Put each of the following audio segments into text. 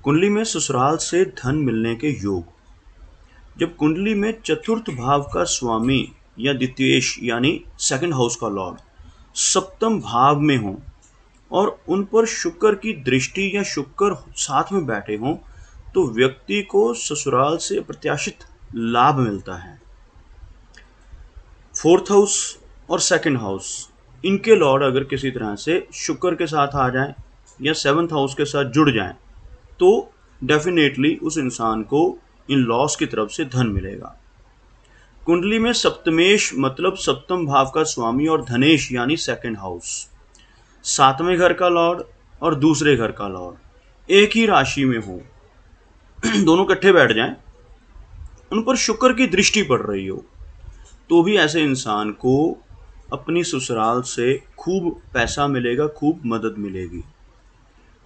कुंडली में ससुराल से धन मिलने के योग। जब कुंडली में चतुर्थ भाव का स्वामी या द्वितीयेश यानी सेकंड हाउस का लॉर्ड सप्तम भाव में हो और उन पर शुक्र की दृष्टि या शुक्र साथ में बैठे हों तो व्यक्ति को ससुराल से अप्रत्याशित लाभ मिलता है। फोर्थ हाउस और सेकंड हाउस, इनके लॉर्ड अगर किसी तरह से शुक्र के साथ आ जाएं या सेवंथ हाउस के साथ जुड़ जाएं तो डेफिनेटली उस इंसान को इन लॉस की तरफ से धन मिलेगा। कुंडली में सप्तमेश मतलब सप्तम भाव का स्वामी और धनेश यानी सेकंड हाउस, सातवें घर का लॉर्ड और दूसरे घर का लॉर्ड एक ही राशि में हो, दोनों इकट्ठे बैठ जाएं, उन पर शुक्र की दृष्टि पड़ रही हो तो भी ऐसे इंसान को अपनी ससुराल से खूब पैसा मिलेगा, खूब मदद मिलेगी।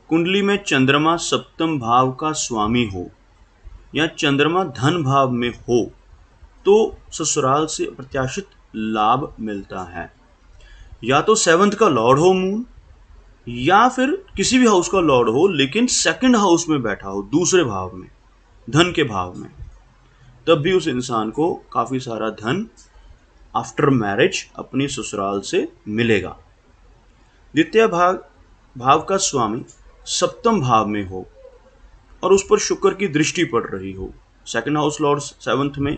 कुंडली में चंद्रमा सप्तम भाव का स्वामी हो या चंद्रमा धन भाव में हो तो ससुराल से अप्रत्याशित लाभ मिलता है। या तो सेवंथ का लॉर्ड हो मून या फिर किसी भी हाउस का लॉर्ड हो लेकिन सेकंड हाउस में बैठा हो, दूसरे भाव में, धन के भाव में, तब भी उस इंसान को काफी सारा धन आफ्टर मैरिज अपनी ससुराल से मिलेगा। द्वितीय भाव का स्वामी सप्तम भाव में हो और उस पर शुक्र की दृष्टि पड़ रही हो, सेकंड हाउस लॉर्ड सेवंथ में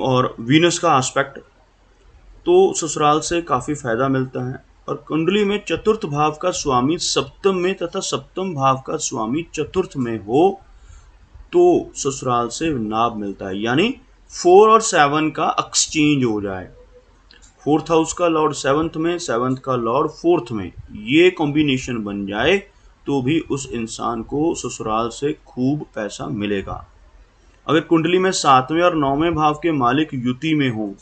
और वीनस का एस्पेक्ट, तो ससुराल से काफी फायदा मिलता है। और कुंडली में चतुर्थ भाव का स्वामी सप्तम में तथा सप्तम भाव का स्वामी चतुर्थ में हो तो ससुराल से लाभ मिलता है, यानी 4 और 7 का एक्सचेंज हो जाए, फोर्थ हाउस का लॉर्ड सेवंथ में, सेवंथ का लॉर्ड फोर्थ में, ये कॉम्बिनेशन बन जाए तो भी उस इंसान को ससुराल से खूब पैसा मिलेगा। अगर कुंडली में 7वें और 9वें भाव के मालिक युति में हो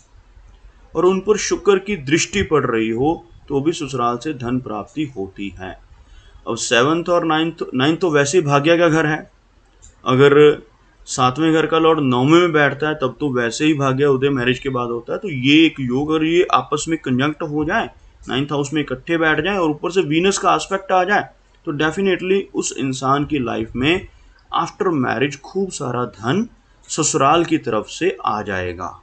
और उन पर शुक्र की दृष्टि पड़ रही हो तो भी ससुराल से धन प्राप्ति होती है। अब सेवंथ और नाइन्थ तो वैसे भाग्य का घर है, अगर 7वें घर का लॉर्ड 9वें में बैठता है तब तो वैसे ही भाग्य उदय मैरिज के बाद होता है। तो ये एक योग, और ये आपस में कंजंक्ट हो जाए, 9th हाउस में इकट्ठे बैठ जाए और ऊपर से वीनस का एस्पेक्ट आ जाए तो डेफिनेटली उस इंसान की लाइफ में आफ्टर मैरिज खूब सारा धन ससुराल की तरफ से आ जाएगा।